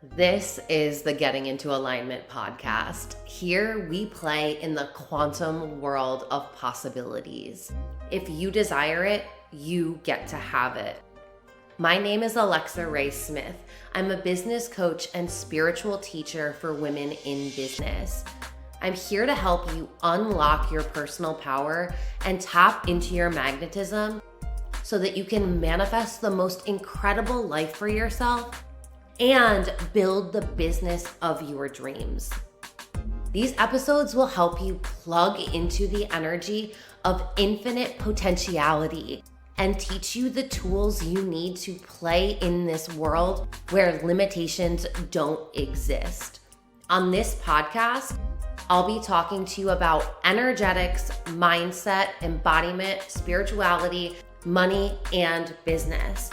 This is the Getting Into Alignment podcast. Here we play in the quantum world of possibilities. If you desire it, you get to have it. My name is Alexarae Smith. I'm a business coach and spiritual teacher for women in business. I'm here to help you unlock your personal power and tap into your magnetism so that you can manifest the most incredible life for yourself and build the business of your dreams. These episodes will help you plug into the energy of infinite potentiality and teach you the tools you need to play in this world where limitations don't exist. On this podcast, I'll be talking to you about energetics, mindset, embodiment, spirituality, money, and business.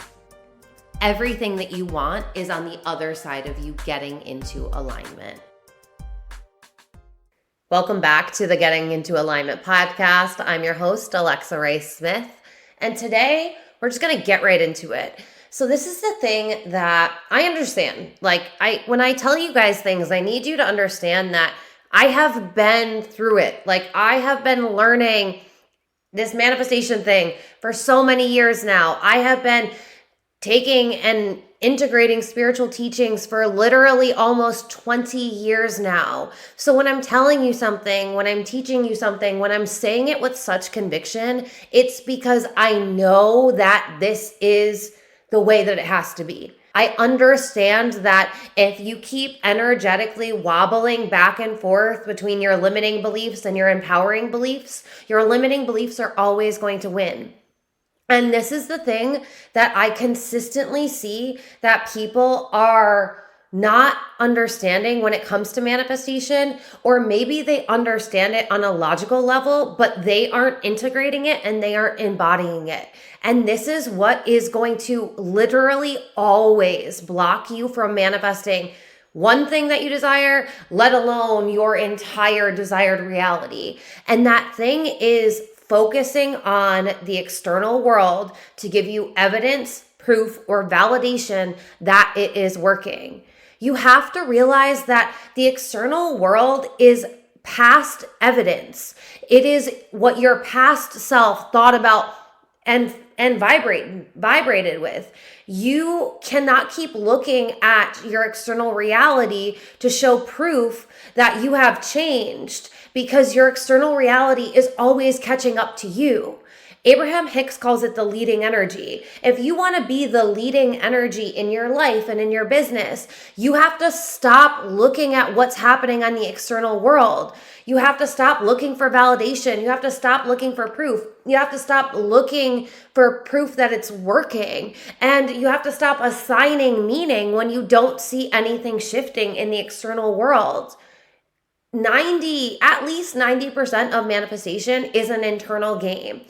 Everything that you want is on the other side of you getting into alignment. Welcome back to the Getting Into Alignment podcast. I'm your host, Alexarae Smith, and today we're just going to get right into it. So this is the thing that I understand. When I tell you guys things, I need you to understand that I have been through it. I have been learning this manifestation thing for so many years now. I have been taking and integrating spiritual teachings for literally almost 20 years now. So when I'm telling you something, when I'm teaching you something, when I'm saying it with such conviction, it's because I know that this is the way that it has to be. I understand that if you keep energetically wobbling back and forth between your limiting beliefs and your empowering beliefs, your limiting beliefs are always going to win. And this is the thing that I consistently see that people are not understanding when it comes to manifestation, or maybe they understand it on a logical level, but they aren't integrating it and they aren't embodying it. And this is what is going to literally always block you from manifesting one thing that you desire, let alone your entire desired reality. And that thing is focusing on the external world to give you evidence, proof, or validation that it is working. You have to realize that the external world is past evidence. It is what your past self thought about and vibrated with. You cannot keep looking at your external reality to show proof that you have changed, because your external reality is always catching up to you. Abraham Hicks calls it the leading energy. If you want to be the leading energy in your life and in your business, you have to stop looking at what's happening on the external world. You have to stop looking for validation. You have to stop looking for proof. You have to stop looking for proof that it's working. And you have to stop assigning meaning when you don't see anything shifting in the external world. At least 90% of manifestation is an internal game.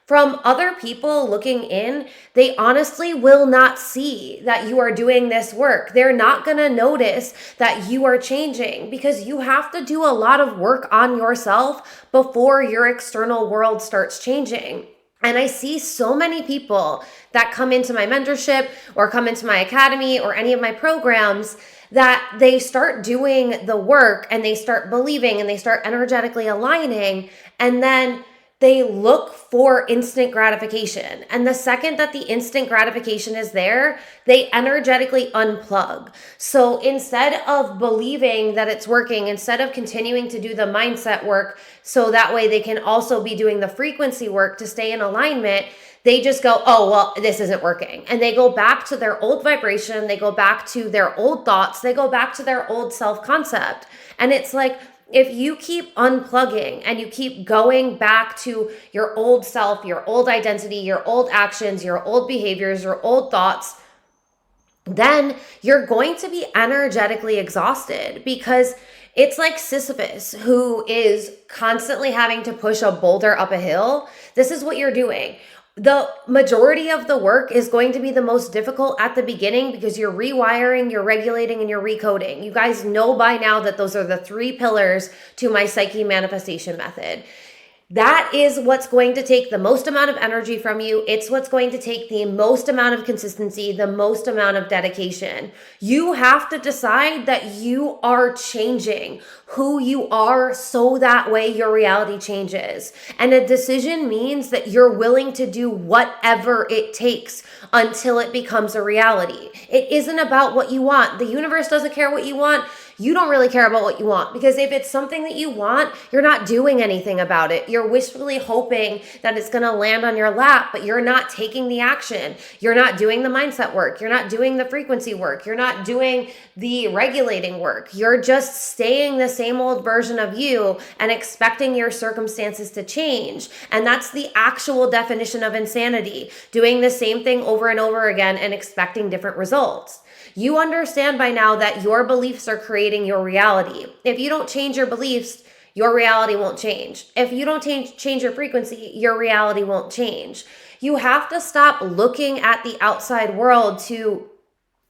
From other people looking in, they honestly will not see that you are doing this work. They're not going to notice that you are changing, because you have to do a lot of work on yourself before your external world starts changing. And I see so many people that come into my mentorship or come into my academy or any of my programs that they start doing the work and they start believing and they start energetically aligning, and then they look for instant gratification. And the second that the instant gratification is there, they energetically unplug. So instead of believing that it's working, instead of continuing to do the mindset work so that way they can also be doing the frequency work to stay in alignment, they just go, oh, well, this isn't working. And they go back to their old vibration. They go back to their old thoughts. They go back to their old self-concept. And it's like, if you keep unplugging and you keep going back to your old self, your old identity, your old actions, your old behaviors, your old thoughts, then you're going to be energetically exhausted, because it's like Sisyphus, who is constantly having to push a boulder up a hill. This is what you're doing. The majority of the work is going to be the most difficult at the beginning, because you're rewiring, you're regulating, and you're recoding. You guys know by now that those are the 3 pillars to my Psyche manifestation method. That is what's going to take the most amount of energy from you. It's what's going to take the most amount of consistency, the most amount of dedication. You have to decide that you are changing who you are so that way your reality changes. And a decision means that you're willing to do whatever it takes until it becomes a reality. It isn't about what you want. The universe doesn't care what you want. You don't really care about what you want, because if it's something that you want, you're not doing anything about it. You're wishfully hoping that it's going to land on your lap, but you're not taking the action. You're not doing the mindset work. You're not doing the frequency work. You're not doing the regulating work. You're just staying the same old version of you and expecting your circumstances to change. And that's the actual definition of insanity, doing the same thing over and over again and expecting different results. You understand by now that your beliefs are creating your reality. If you don't change your beliefs, your reality won't change. If you don't change your frequency, your reality won't change. You have to stop looking at the outside world to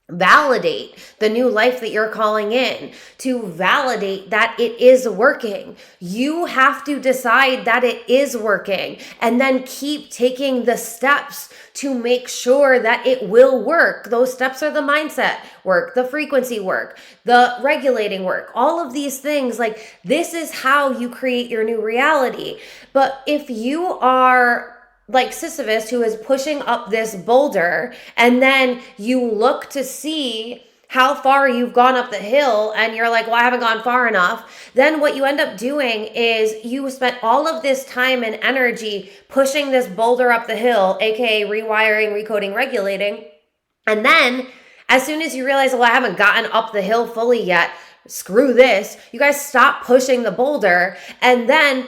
validate the new life that you're calling in, to validate that it is working. You have to decide that it is working and then keep taking the steps to make sure that it will work. Those steps are the mindset work, the frequency work, the regulating work, all of these things. Like, this is how you create your new reality. But if you are like Sisyphus, who is pushing up this boulder, and then you look to see how far you've gone up the hill and you're like, well, I haven't gone far enough, then what you end up doing is you spent all of this time and energy pushing this boulder up the hill, aka rewiring, recoding, regulating. And then as soon as you realize, well, I haven't gotten up the hill fully yet, screw this, you guys stop pushing the boulder, and then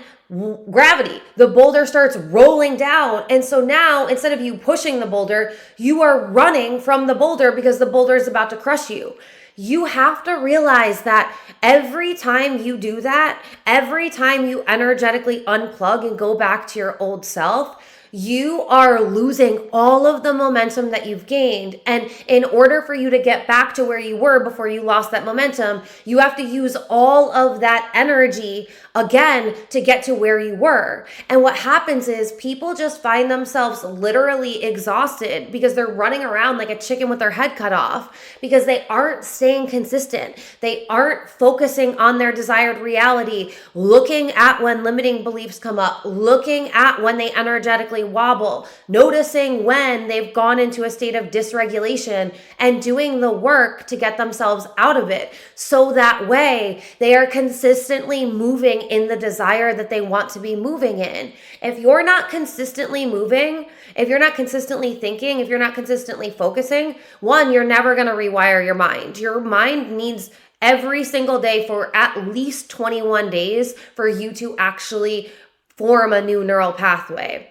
gravity, the boulder starts rolling down. And so now, instead of you pushing the boulder, you are running from the boulder because the boulder is about to crush you. You have to realize that every time you do that, every time you energetically unplug and go back to your old self, you are losing all of the momentum that you've gained. And in order for you to get back to where you were before you lost that momentum, you have to use all of that energy again to get to where you were. And what happens is people just find themselves literally exhausted because they're running around like a chicken with their head cut off, because they aren't staying consistent. They aren't focusing on their desired reality, looking at when limiting beliefs come up, looking at when they energetically wobble, noticing when they've gone into a state of dysregulation, and doing the work to get themselves out of it. So that way they are consistently moving in the desire that they want to be moving in. If you're not consistently moving, if you're not consistently thinking, if you're not consistently focusing, one, you're never going to rewire your mind. Your mind needs every single day for at least 21 days for you to actually form a new neural pathway.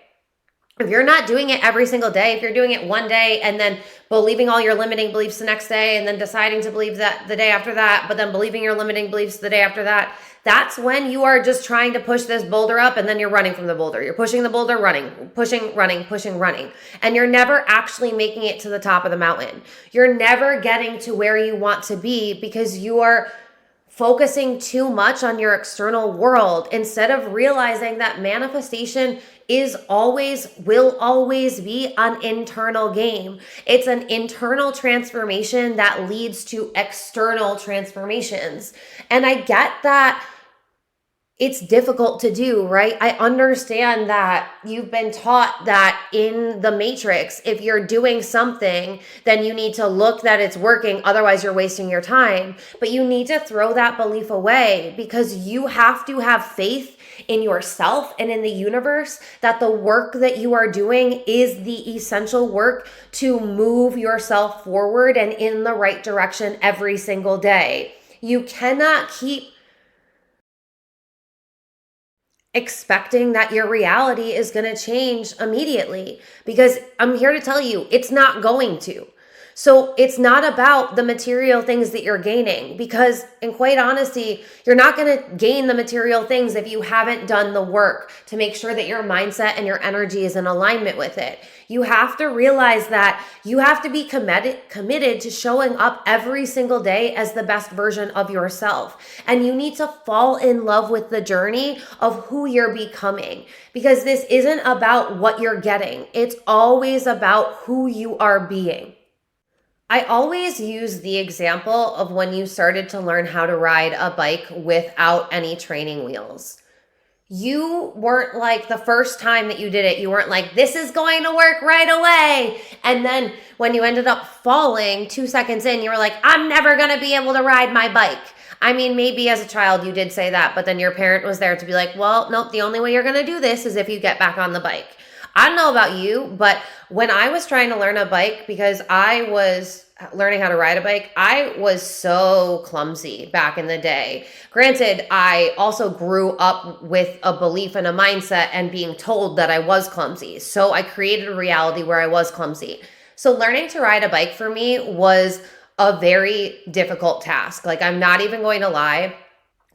If you're not doing it every single day, if you're doing it one day and then believing all your limiting beliefs the next day and then deciding to believe that the day after that, but then believing your limiting beliefs the day after that, that's when you are just trying to push this boulder up and then you're running from the boulder. You're pushing the boulder, running, pushing, running, pushing, running. And you're never actually making it to the top of the mountain. You're never getting to where you want to be because you are focusing too much on your external world instead of realizing that manifestation will always be an internal game. It's an internal transformation that leads to external transformations. And I get that it's difficult to do, right? I understand that you've been taught that in the matrix, if you're doing something, then you need to look that it's working. Otherwise, you're wasting your time. But you need to throw that belief away because you have to have faith in yourself and in the universe that the work that you are doing is the essential work to move yourself forward and in the right direction every single day. You cannot keep expecting that your reality is going to change immediately, because I'm here to tell you it's not going to. So it's not about the material things that you're gaining, because in quite honesty, you're not going to gain the material things if you haven't done the work to make sure that your mindset and your energy is in alignment with it. You have to realize that you have to be committed to showing up every single day as the best version of yourself. And you need to fall in love with the journey of who you're becoming, because this isn't about what you're getting. It's always about who you are being. I always use the example of when you started to learn how to ride a bike without any training wheels. You weren't like, the first time that you did it, you weren't like, this is going to work right away. And then when you ended up falling 2 seconds in, you were like, I'm never going to be able to ride my bike. I mean, maybe as a child you did say that, but then your parent was there to be like, well, nope, the only way you're going to do this is if you get back on the bike. I don't know about you, but when I was trying to learn a bike, because I was learning how to ride a bike, I was so clumsy back in the day. Granted, I also grew up with a belief and a mindset and being told that I was clumsy. So I created a reality where I was clumsy. So learning to ride a bike for me was a very difficult task. Like, I'm not even going to lie.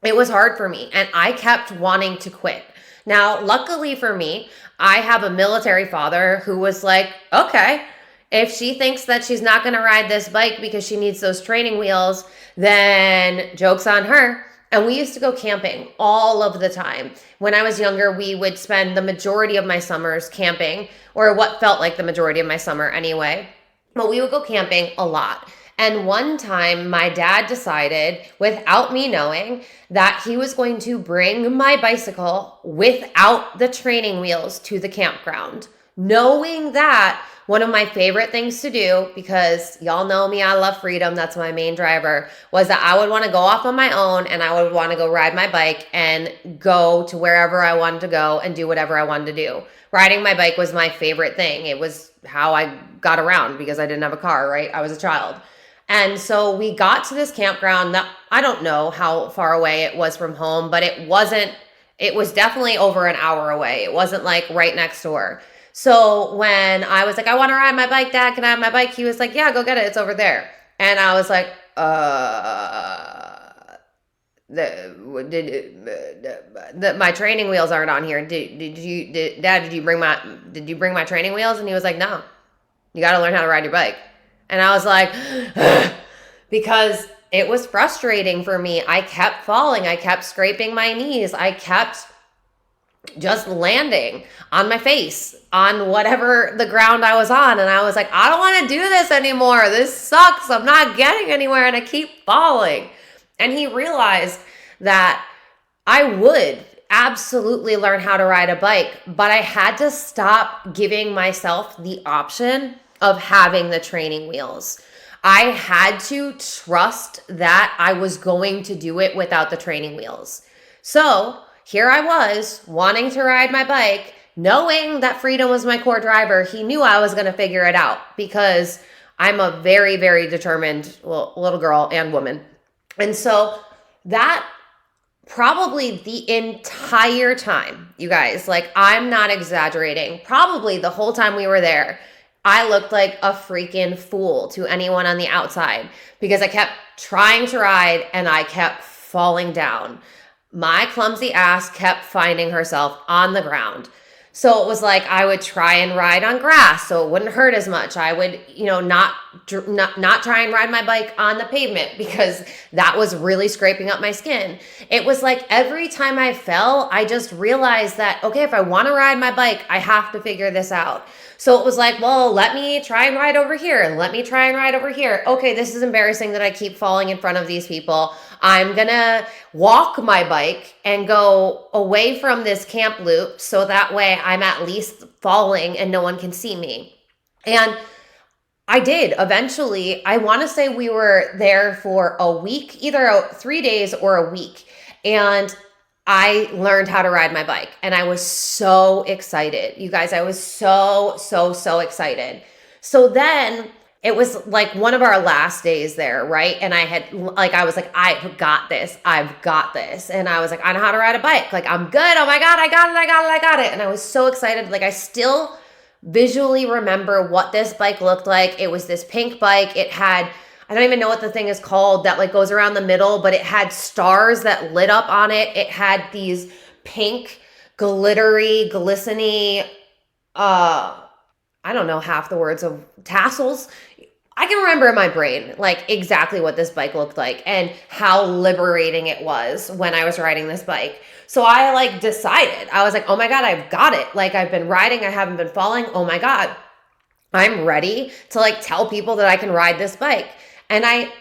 It was hard for me and I kept wanting to quit. Now, luckily for me, I have a military father who was like, okay, if she thinks that she's not going to ride this bike because she needs those training wheels, then joke's on her. And we used to go camping all of the time. When I was younger, we would spend the majority of my summers camping, or what felt like the majority of my summer anyway. But we would go camping a lot. And one time my dad decided, without me knowing, that he was going to bring my bicycle without the training wheels to the campground. Knowing that one of my favorite things to do, because y'all know me, I love freedom, that's my main driver, was that I would want to go off on my own and I would want to go ride my bike and go to wherever I wanted to go and do whatever I wanted to do. Riding my bike was my favorite thing. It was how I got around because I didn't have a car, right? I was a child. And so we got to this campground that I don't know how far away it was from home, but it was definitely over an hour away. It wasn't like right next door. So when I was like, I want to ride my bike, Dad, can I have my bike? He was like, yeah, go get it. It's over there. And I was like, my training wheels aren't on here. Dad, did you bring my training wheels? And he was like, no, you got to learn how to ride your bike. And I was like, because it was frustrating for me. I kept falling. I kept scraping my knees. I kept just landing on my face on whatever the ground I was on. And I was like, I don't want to do this anymore. This sucks. I'm not getting anywhere. And I keep falling. And he realized that I would absolutely learn how to ride a bike, but I had to stop giving myself the option of having the training wheels. I had to trust that I was going to do it without the training wheels. So here I was wanting to ride my bike, knowing that freedom was my core driver. He knew I was going to figure it out because I'm a very, very determined little girl and woman. And so that probably the entire time, you guys, like, I'm not exaggerating, probably the whole time we were there, I looked like a freaking fool to anyone on the outside because I kept trying to ride and I kept falling down. My clumsy ass kept finding herself on the ground. So it was like I would try and ride on grass so it wouldn't hurt as much. I would, not try and ride my bike on the pavement because that was really scraping up my skin. It was like every time I fell, I just realized that, okay, if I want to ride my bike, I have to figure this out. So it was like, well, let me try and ride over here. And let me try and ride over here. Okay, this is embarrassing that I keep falling in front of these people. I'm going to walk my bike and go away from this camp loop so that way I'm at least falling and no one can see me. And I did. Eventually, I want to say we were there for a week, either 3 days or a week. And I learned how to ride my bike and I was so excited. You guys, I was so excited. So then it was like one of our last days there, right? And I was like, I've got this. And I was like, I know how to ride a bike. Like, I'm good. Oh my God, I got it. And I was so excited. Like, I still visually remember what this bike looked like. It was this pink bike. It had, I don't even know what the thing is called that like goes around the middle, but it had stars that lit up on it. It had these pink, glittery, glistening, I don't know half the words of tassels. I can remember in my brain like exactly what this bike looked like and how liberating it was when I was riding this bike. So I like decided, I was like, oh my God, I've got it. Like I've been riding, I haven't been falling. Oh my God, I'm ready to like tell people that I can ride this bike. And I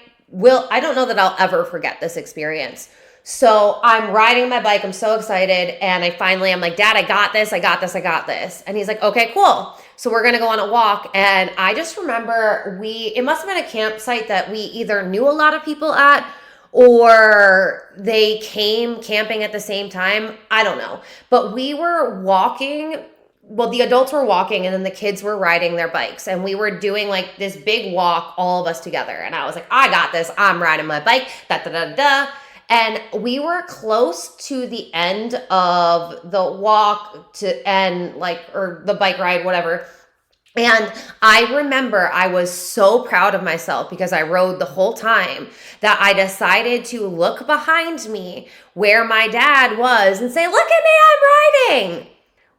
don't know that I'll ever forget this experience. So I'm riding my bike. I'm so excited. And I'm like, Dad, I got this. I got this. I got this. And he's like, okay, cool. So we're going to go on a walk. And I just remember it must have been a campsite that we either knew a lot of people at or they came camping at the same time. I don't know. But we were walking. Well, the adults were walking and then the kids were riding their bikes and we were doing like this big walk, all of us together. And I was like, I got this. I'm riding my bike. Da, da, da, da. And we were close to the end of the walk or the bike ride, whatever. And I remember I was so proud of myself because I rode the whole time that I decided to look behind me where my dad was and say, look at me, I'm riding.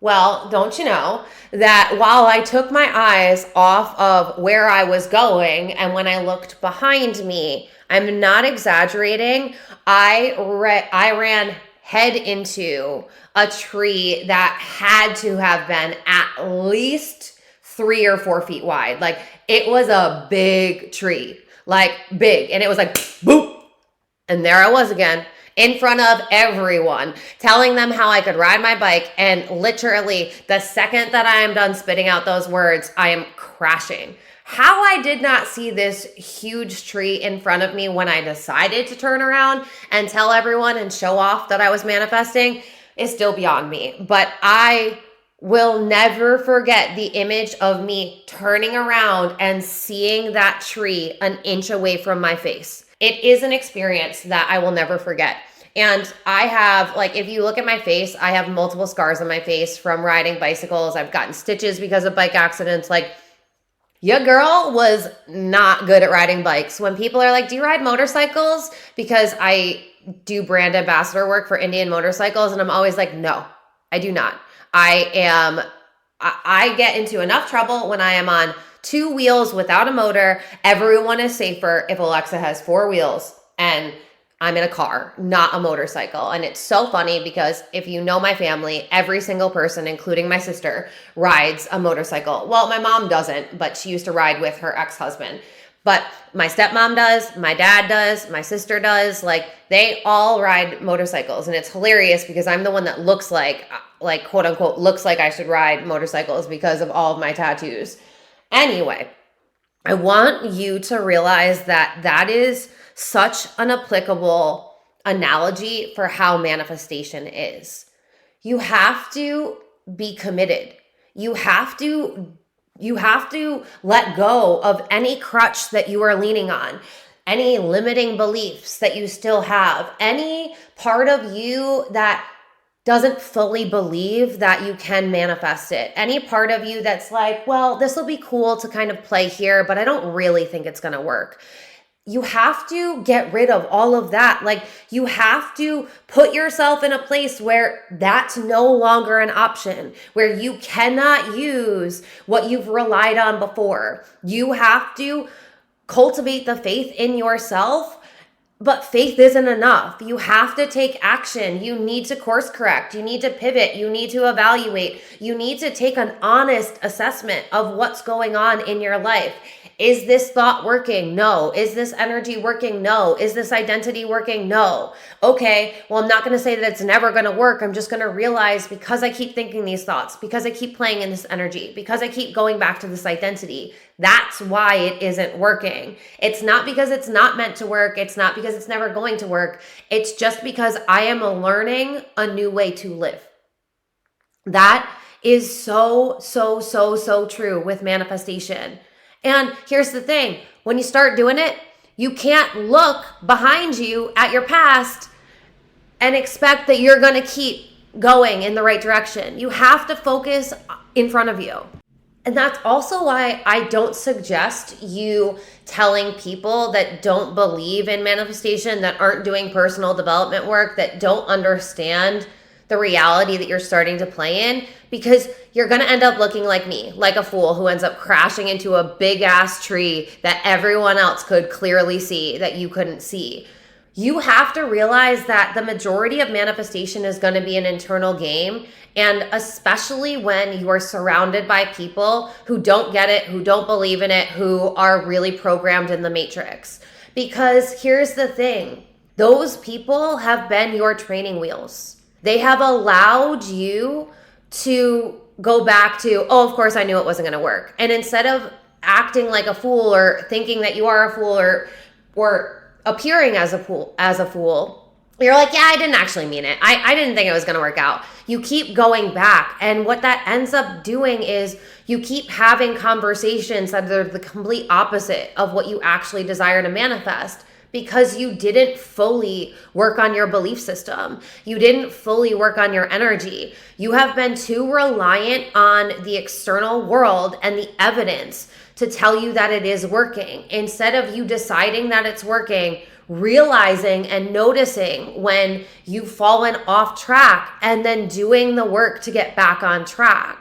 Well, don't you know that while I took my eyes off of where I was going and when I looked behind me, I'm not exaggerating, I ran head into a tree that had to have been at least 3 or 4 feet wide. Like it was a big tree, like big. And it was like, boop. And there I was again in front of everyone, telling them how I could ride my bike. And literally the second that I am done spitting out those words, I am crashing. How I did not see this huge tree in front of me when I decided to turn around and tell everyone and show off that I was manifesting is still beyond me. But I will never forget the image of me turning around and seeing that tree an inch away from my face. It is an experience that I will never forget. And I have, like, if you look at my face, I have multiple scars on my face from riding bicycles. I've gotten stitches because of bike accidents. Like, your girl was not good at riding bikes. When people are like, do you ride motorcycles? Because I do brand ambassador work for Indian Motorcycles. And I'm always like, no, I do not. I get into enough trouble when I am on 2 wheels without a motor. Everyone is safer if Alexa has 4 wheels and I'm in a car, not a motorcycle. And it's so funny because if you know my family, every single person, including my sister, rides a motorcycle. Well, my mom doesn't, but she used to ride with her ex-husband. But my stepmom does, my dad does, my sister does. Like, they all ride motorcycles. And it's hilarious because I'm the one that looks like quote unquote, looks like I should ride motorcycles because of all of my tattoos. Anyway, I want you to realize that is such an applicable analogy for how manifestation is. You have to be committed. You have to let go of any crutch that you are leaning on, any limiting beliefs that you still have, any part of you that doesn't fully believe that you can manifest it. Any part of you that's like, well, this will be cool to kind of play here, but I don't really think it's going to work. You have to get rid of all of that. Like, you have to put yourself in a place where that's no longer an option, where you cannot use what you've relied on before. You have to cultivate the faith in yourself. But faith isn't enough. You have to take action. You need to course correct. You need to pivot. You need to evaluate. You need to take an honest assessment of what's going on in your life. Is this thought working? No. Is this energy working? No. Is this identity working? No. Okay, well, I'm not going to say that it's never going to work. I'm just going to realize because I keep thinking these thoughts, because I keep playing in this energy, because I keep going back to this identity, that's why it isn't working. It's not because it's not meant to work. It's not because it's never going to work. It's just because I am learning a new way to live. That is so true with manifestation. And here's the thing, when you start doing it, you can't look behind you at your past and expect that you're going to keep going in the right direction. You have to focus in front of you. And that's also why I don't suggest you telling people that don't believe in manifestation, that aren't doing personal development work, that don't understand the reality that you're starting to play in, because you're going to end up looking like me, like a fool who ends up crashing into a big ass tree that everyone else could clearly see that you couldn't see. You have to realize that the majority of manifestation is going to be an internal game. And especially when you are surrounded by people who don't get it, who don't believe in it, who are really programmed in the matrix. Because here's the thing, those people have been your training wheels. They have allowed you to go back to, oh, of course I knew it wasn't going to work. And instead of acting like a fool or thinking that you are a fool or appearing as a fool, you're like, yeah, I didn't actually mean it. I didn't think it was going to work out. You keep going back. And what that ends up doing is you keep having conversations that are the complete opposite of what you actually desire to manifest, because you didn't fully work on your belief system. You didn't fully work on your energy. You have been too reliant on the external world and the evidence to tell you that it is working, instead of you deciding that it's working, realizing and noticing when you've fallen off track and then doing the work to get back on track.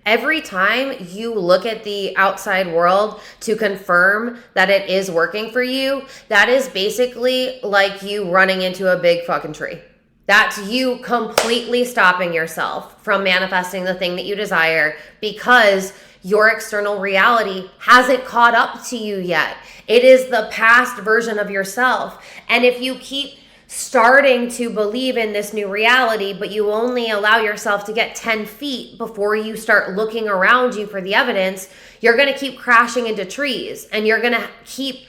Every time you look at the outside world to confirm that it is working for you, that is basically like you running into a big fucking tree. That's you completely stopping yourself from manifesting the thing that you desire, because your external reality hasn't caught up to you yet. It is the past version of yourself. And if you keep starting to believe in this new reality, but you only allow yourself to get 10 feet before you start looking around you for the evidence, you're going to keep crashing into trees, and you're going to keep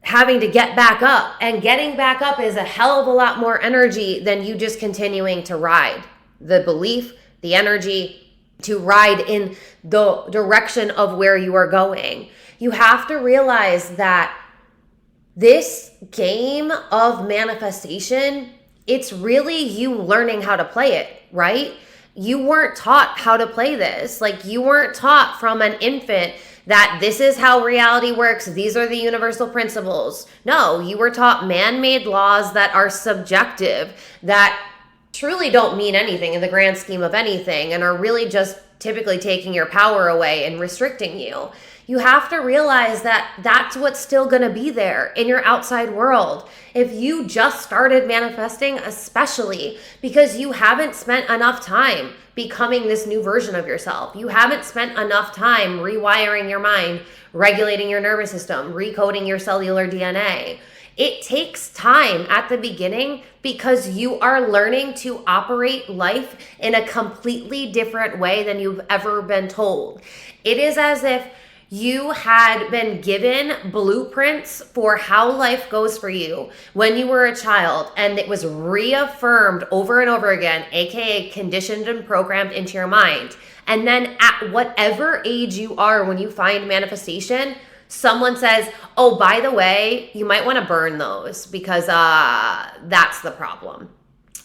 having to get back up. And getting back up is a hell of a lot more energy than you just continuing to ride the belief, the energy, to ride in the direction of where you are going. You have to realize that this game of manifestation, it's really you learning how to play it, right? You weren't taught how to play this. Like, you weren't taught from an infant that this is how reality works. These are the universal principles. No, you were taught man-made laws that are subjective, that truly don't mean anything in the grand scheme of anything, and are really just typically taking your power away and restricting you. You have to realize that that's what's still going to be there in your outside world. If you just started manifesting, especially because you haven't spent enough time becoming this new version of yourself. You haven't spent enough time rewiring your mind, regulating your nervous system, recoding your cellular DNA. It takes time at the beginning because you are learning to operate life in a completely different way than you've ever been told. It is as if you had been given blueprints for how life goes for you when you were a child, and it was reaffirmed over and over again, aka conditioned and programmed into your mind. And then at whatever age you are when you find manifestation, someone says, oh, by the way, you might want to burn those because that's the problem.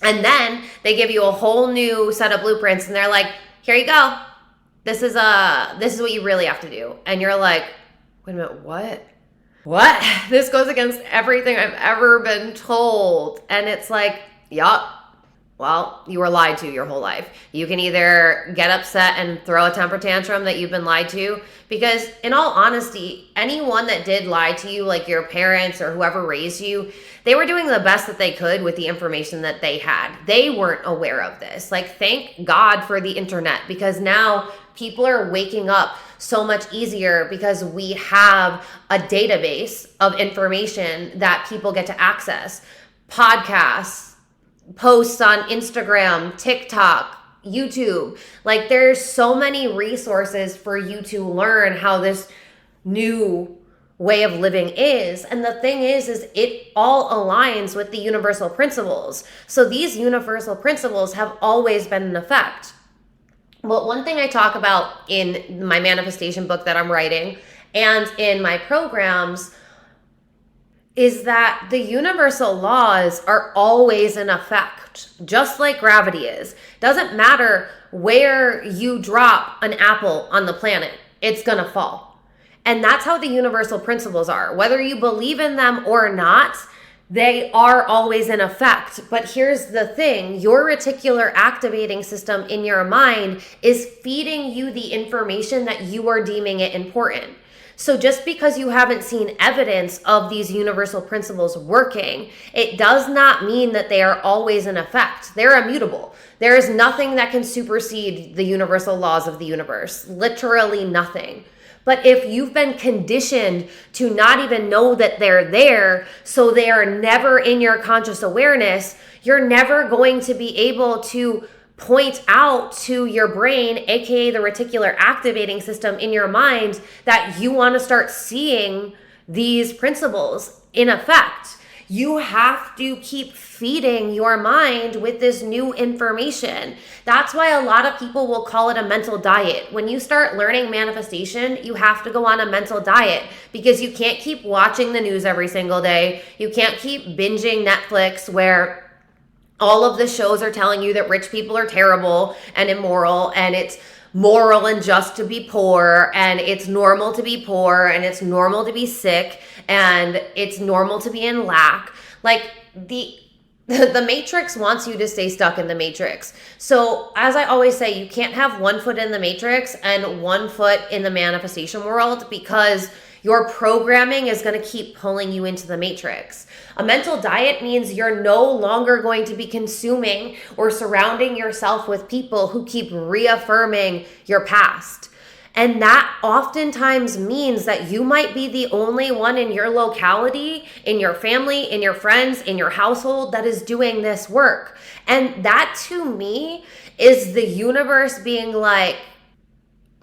And then they give you a whole new set of blueprints, and they're like, here you go. This is what you really have to do. And you're like, wait a minute, what? What? This goes against everything I've ever been told. And it's like, yup. Well, you were lied to your whole life. You can either get upset and throw a temper tantrum that you've been lied to, because in all honesty, anyone that did lie to you, like your parents or whoever raised you, they were doing the best that they could with the information that they had. They weren't aware of this. Like, thank God for the internet, because now people are waking up so much easier because we have a database of information that people get to access. Podcasts, posts on Instagram, TikTok, YouTube. Like, there's so many resources for you to learn how this new way of living is. And the thing is it all aligns with the universal principles. So these universal principles have always been in effect. But one thing I talk about in my manifestation book that I'm writing and in my programs is that the universal laws are always in effect, just like gravity is. Doesn't matter where you drop an apple on the planet, it's gonna fall. And that's how the universal principles are. Whether you believe in them or not, They are always in effect. But here's the thing, your reticular activating system in your mind is feeding you the information that you are deeming it important. So just because you haven't seen evidence of these universal principles working, it does not mean that they are always in effect. They're immutable. There is nothing that can supersede the universal laws of the universe. Literally nothing. But if you've been conditioned to not even know that they're there, so they are never in your conscious awareness, you're never going to be able to point out to your brain, aka the reticular activating system in your mind, that you want to start seeing these principles in effect. You have to keep feeding your mind with this new information. That's why a lot of people will call it a mental diet. When you start learning manifestation, you have to go on a mental diet because you can't keep watching the news every single day. You can't keep binging Netflix where all of the shows are telling you that rich people are terrible and immoral, and it's moral and just to be poor, and it's normal to be poor, and it's normal to be sick, and it's normal to be in lack. Like the matrix wants you to stay stuck in the matrix. So as I always say, you can't have one foot in the matrix and one foot in the manifestation world, because your programming is going to keep pulling you into the matrix. A mental diet means you're no longer going to be consuming or surrounding yourself with people who keep reaffirming your past. And that oftentimes means that you might be the only one in your locality, in your family, in your friends, in your household that is doing this work. And that to me is the universe being like,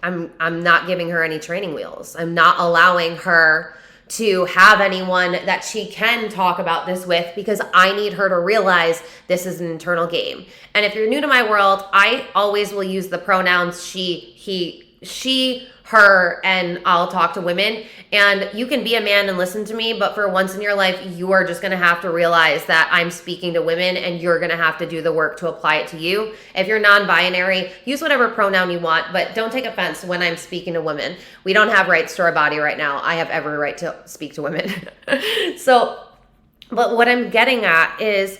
I'm not giving her any training wheels. I'm not allowing her to have anyone that she can talk about this with, because I need her to realize this is an internal game. And if you're new to my world, I always will use the pronouns she, he, she, her, and I'll talk to women. And you can be a man and listen to me, but for once in your life, you are just going to have to realize that I'm speaking to women, and you're going to have to do the work to apply it to you. If you're non-binary, use whatever pronoun you want, but don't take offense when I'm speaking to women. We don't have rights to our body right now. I have every right to speak to women. But what I'm getting at is,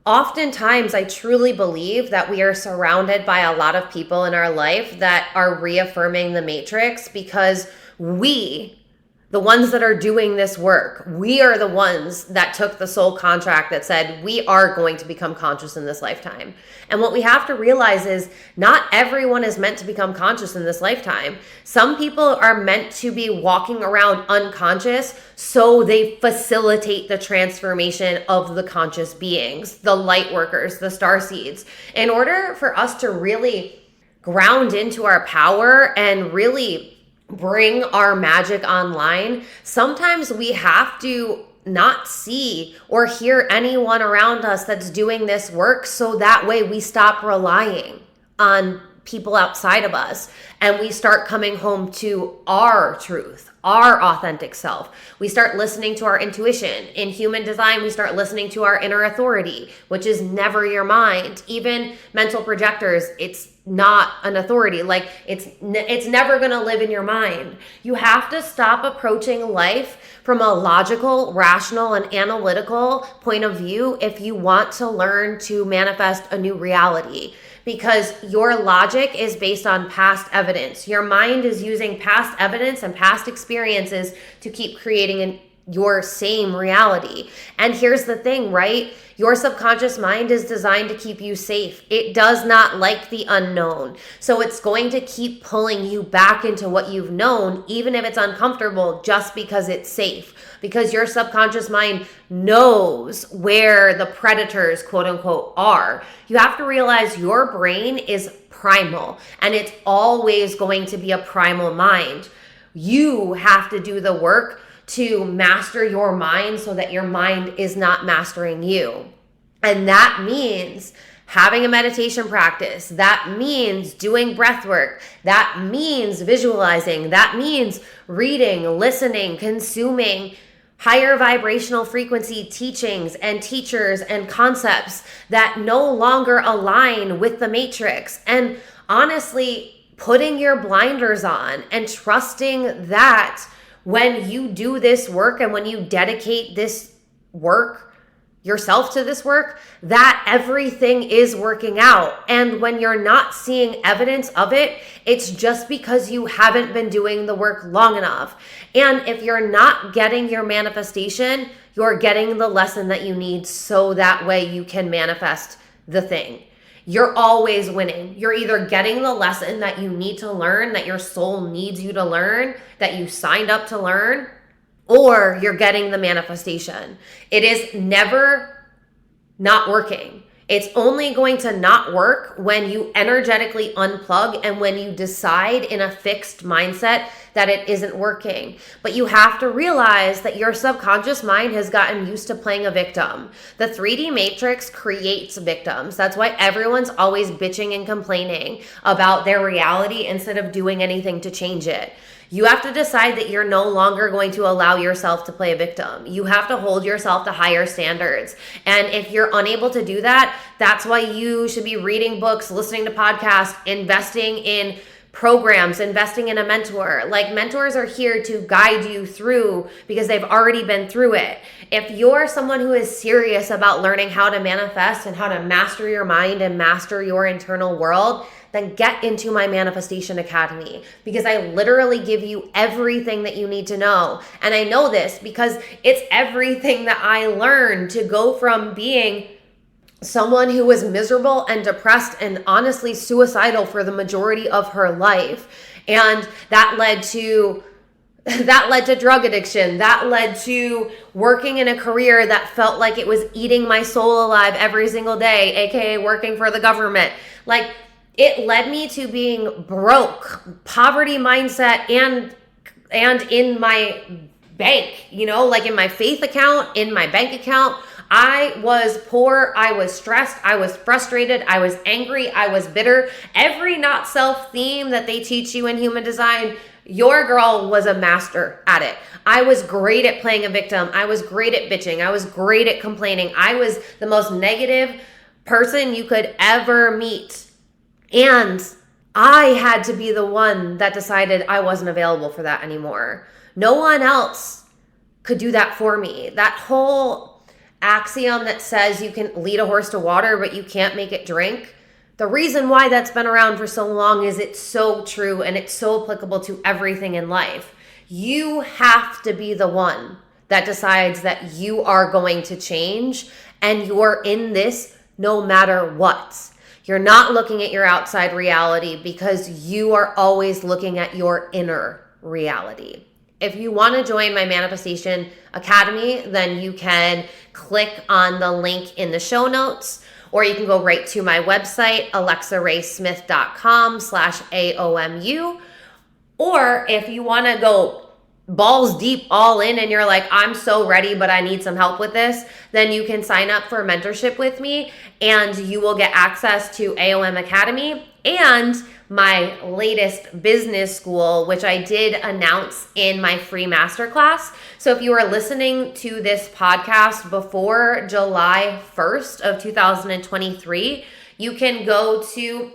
oftentimes, I truly believe that we are surrounded by a lot of people in our life that are reaffirming the matrix, because we, the ones that are doing this work, we are the ones that took the soul contract that said we are going to become conscious in this lifetime. And what we have to realize is not everyone is meant to become conscious in this lifetime. Some people are meant to be walking around unconscious, so they facilitate the transformation of the conscious beings, the light workers, the starseeds. In order for us to really ground into our power and really bring our magic online, sometimes we have to not see or hear anyone around us that's doing this work, so that way we stop relying on people outside of us and we start coming home to our truth, our authentic self. We start listening to our intuition. In human design, we start listening to our inner authority, which is never your mind. Even mental projectors, it's not an authority. Like it's never going to live in your mind. You have to stop approaching life from a logical, rational, and analytical point of view if you want to learn to manifest a new reality. Because your logic is based on past evidence. Your mind is using past evidence and past experiences to keep creating your same reality. And here's the thing, right? Your subconscious mind is designed to keep you safe. It does not like the unknown. So it's going to keep pulling you back into what you've known, even if it's uncomfortable, just because it's safe. Because your subconscious mind knows where the predators, quote unquote, are. You have to realize your brain is primal, and it's always going to be a primal mind. You have to do the work to master your mind so that your mind is not mastering you. And that means having a meditation practice. That means doing breath work. That means visualizing. That means reading, listening, consuming higher vibrational frequency teachings and teachers and concepts that no longer align with the matrix. And honestly, putting your blinders on and trusting that when you do this work and when you dedicate this work yourself to this work, that everything is working out. And when you're not seeing evidence of it, it's just because you haven't been doing the work long enough. And if you're not getting your manifestation, you're getting the lesson that you need so that way you can manifest the thing. You're always winning. You're either getting the lesson that you need to learn, that your soul needs you to learn, that you signed up to learn, or you're getting the manifestation. It is never not working. It's only going to not work when you energetically unplug and when you decide in a fixed mindset that it isn't working. But you have to realize that your subconscious mind has gotten used to playing a victim. The 3D matrix creates victims. That's why everyone's always bitching and complaining about their reality instead of doing anything to change it. You have to decide that you're no longer going to allow yourself to play a victim. You have to hold yourself to higher standards. And if you're unable to do that, that's why you should be reading books, listening to podcasts, investing in programs, investing in a mentor. Like, mentors are here to guide you through because they've already been through it. If you're someone who is serious about learning how to manifest and how to master your mind and master your internal world, then get into my Manifestation Academy, because I literally give you everything that you need to know. And I know this because it's everything that I learned to go from being someone who was miserable and depressed and honestly suicidal for the majority of her life. And that led to drug addiction. That led to working in a career that felt like it was eating my soul alive every single day, aka working for the government. Like, it led me to being broke, poverty mindset, and in my bank, like in my faith account, in my bank account. I was poor, I was stressed, I was frustrated, I was angry, I was bitter. Every not self theme that they teach you in human design, your girl was a master at it. I was great at playing a victim. I was great at bitching. I was great at complaining. I was the most negative person you could ever meet. And I had to be the one that decided I wasn't available for that anymore. No one else could do that for me. That whole axiom that says you can lead a horse to water, but you can't make it drink. The reason why that's been around for so long is it's so true and it's so applicable to everything in life. You have to be the one that decides that you are going to change, and you're in this no matter what. You're not looking at your outside reality because you are always looking at your inner reality. If you want to join my Manifestation Academy, then you can click on the link in the show notes, or you can go right to my website, alexaraesmith.com/AOMU. Or if you want to go balls deep all in and you're like, I'm so ready, but I need some help with this, then you can sign up for mentorship with me and you will get access to AOM Academy and my latest business school, which I did announce in my free masterclass. So if you are listening to this podcast before July 1st of 2023, you can go to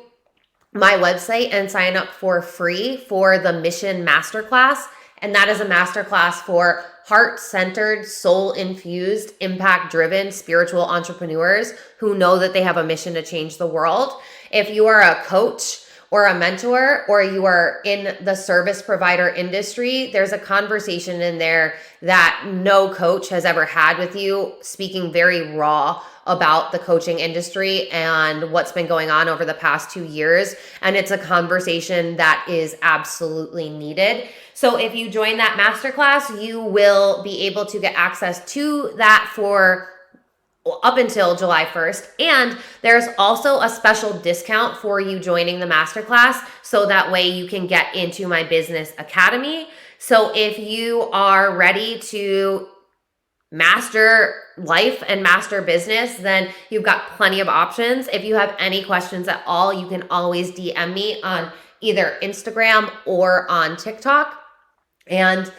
my website and sign up for free for the Mission Masterclass. And that is a masterclass for heart-centered, soul-infused, impact-driven spiritual entrepreneurs who know that they have a mission to change the world. If you are a coach or a mentor, or you are in the service provider industry, there's a conversation in there that no coach has ever had with you, speaking very raw about the coaching industry and what's been going on over the past 2 years. And it's a conversation that is absolutely needed. So if you join that masterclass, you will be able to get access to that for up until July 1st. And there's also a special discount for you joining the masterclass, so that way you can get into my business academy. So if you are ready to master life and master business, then you've got plenty of options. If you have any questions at all, you can always DM me on either Instagram or on TikTok. And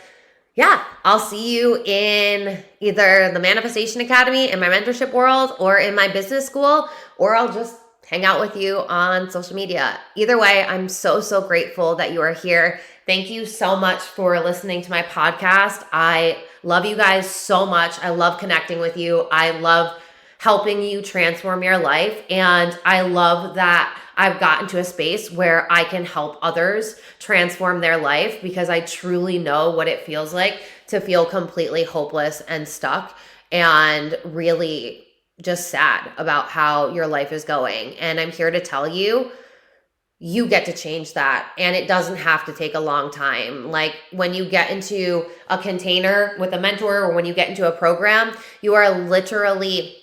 yeah, I'll see you in either the Manifestation Academy, in my mentorship world, or in my business school, or I'll just hang out with you on social media. Either way, I'm so, so grateful that you are here. Thank you so much for listening to my podcast. I love you guys so much. I love connecting with you. I love helping you transform your life. And I love that I've gotten to a space where I can help others transform their life, because I truly know what it feels like to feel completely hopeless and stuck and really just sad about how your life is going. And I'm here to tell you, you get to change that, and it doesn't have to take a long time. Like when you get into a container with a mentor, or when you get into a program, you are literally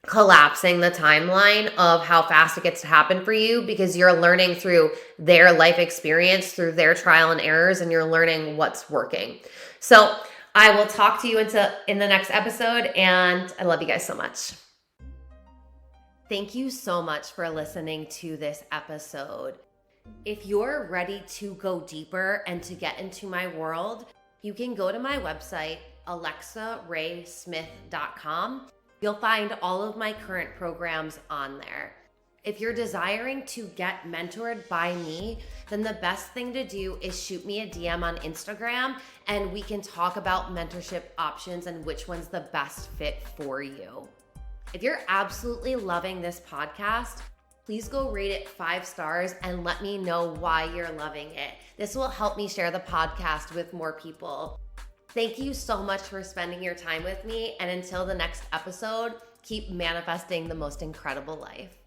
collapsing the timeline of how fast it gets to happen for you, because you're learning through their life experience, through their trial and errors, and you're learning what's working. So I will talk to you in the next episode, and I love you guys so much. Thank you so much for listening to this episode. If you're ready to go deeper and to get into my world, you can go to my website, alexaraesmith.com. You'll find all of my current programs on there. If you're desiring to get mentored by me, then the best thing to do is shoot me a DM on Instagram, and we can talk about mentorship options and which one's the best fit for you. If you're absolutely loving this podcast, please go rate it 5 stars and let me know why you're loving it. This will help me share the podcast with more people. Thank you so much for spending your time with me. And until the next episode, keep manifesting the most incredible life.